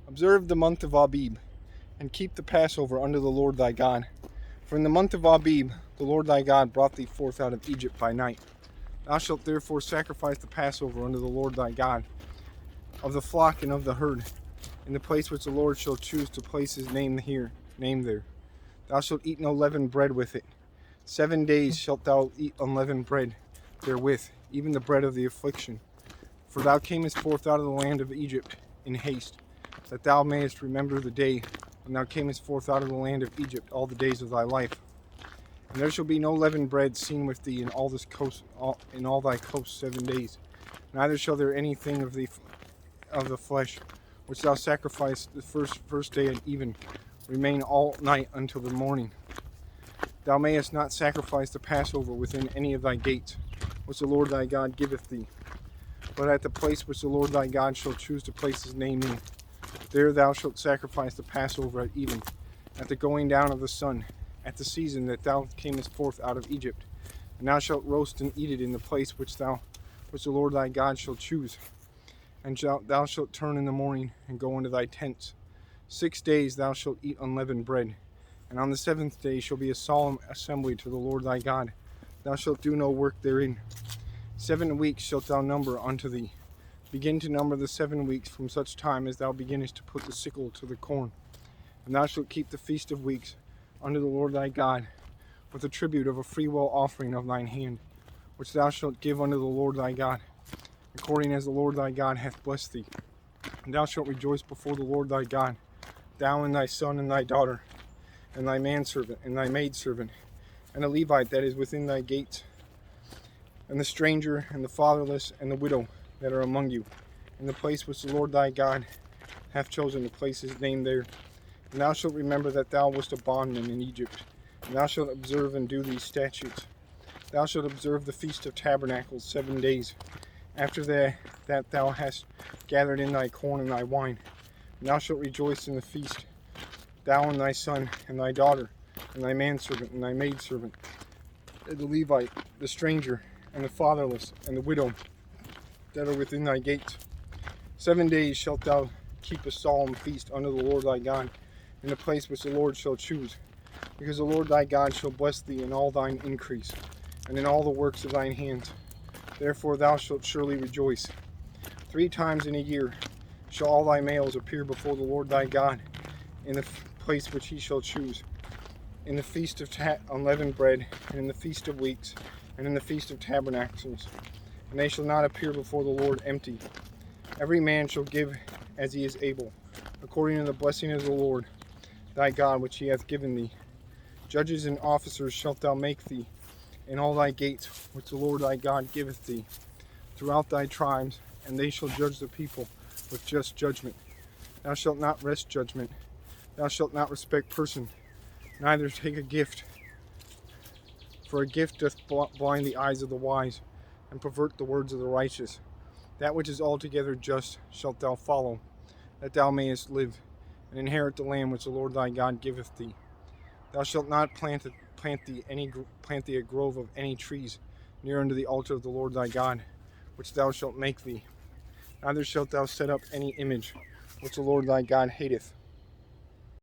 Observe the month of Abib, and keep the Passover unto the Lord thy God. For in the month of Abib the Lord thy God brought thee forth out of Egypt by night. Thou shalt therefore sacrifice the Passover unto the Lord thy God, of the flock and of the herd, in the place which the Lord shall choose to place his name there. Thou shalt eat no leavened bread with it. 7 days shalt thou eat unleavened bread therewith, even the bread of the affliction. For thou camest forth out of the land of Egypt in haste, that thou mayest remember the day when thou camest forth out of the land of Egypt all the days of thy life. And there shall be no leavened bread seen with thee in all thy coast 7 days. Neither shall there anything of the flesh which thou sacrificest the first day at even remain all night until the morning. Thou mayest not sacrifice the Passover within any of thy gates, which the Lord thy God giveth thee, but at the place which the Lord thy God shall choose to place his name in. There thou shalt sacrifice the Passover at even, at the going down of the sun, at the season that thou camest forth out of Egypt. And thou shalt roast and eat it in the place which the Lord thy God shall choose. And thou shalt turn in the morning and go into thy tents. 6 days thou shalt eat unleavened bread, and on the 7th day shall be a solemn assembly to the Lord thy God. Thou shalt do no work therein. 7 weeks shalt thou number unto thee. Begin to number the 7 weeks from such time as thou beginnest to put the sickle to the corn. And thou shalt keep the feast of weeks unto the Lord thy God, with the tribute of a freewill offering of thine hand, which thou shalt give unto the Lord thy God, according as the Lord thy God hath blessed thee. And thou shalt rejoice before the Lord thy God, thou and thy son and thy daughter, and thy manservant and thy maidservant, and the Levite that is within thy gates, and the stranger and the fatherless and the widow that are among you, in the place which the Lord thy God hath chosen to place his name there. And thou shalt remember that thou wast a bondman in Egypt, and thou shalt observe and do these statutes. Thou shalt observe the Feast of Tabernacles 7 days, after that thou hast gathered in thy corn and thy wine. And thou shalt rejoice in the feast, thou and thy son and thy daughter, and thy manservant and thy maidservant, the Levite, the stranger, and the fatherless, and the widow that are within thy gates. 7 days shalt thou keep a solemn feast unto the Lord thy God, in the place which the Lord shall choose, because the Lord thy God shall bless thee in all thine increase, and in all the works of thine hands. Therefore thou shalt surely rejoice. 3 times in a year shall all thy males appear before the Lord thy God, in the place which he shall choose, in the feast of unleavened bread, and in the feast of weeks, and in the feast of tabernacles. And they shall not appear before the Lord empty. Every man shall give as he is able, according to the blessing of the Lord thy God which he hath given thee. Judges and officers shalt thou make thee in all thy gates which the Lord thy God giveth thee throughout thy tribes, and they shall judge the people with just judgment. Thou shalt not wrest judgment. Thou shalt not respect person, neither take a gift. For a gift doth blind the eyes of the wise, and pervert the words of the righteous. That which is altogether just shalt thou follow, that thou mayest live, and inherit the land which the Lord thy God giveth thee. Thou shalt not plant thee a grove of any trees near unto the altar of the Lord thy God, which thou shalt make thee. Neither shalt thou set up any image which the Lord thy God hateth.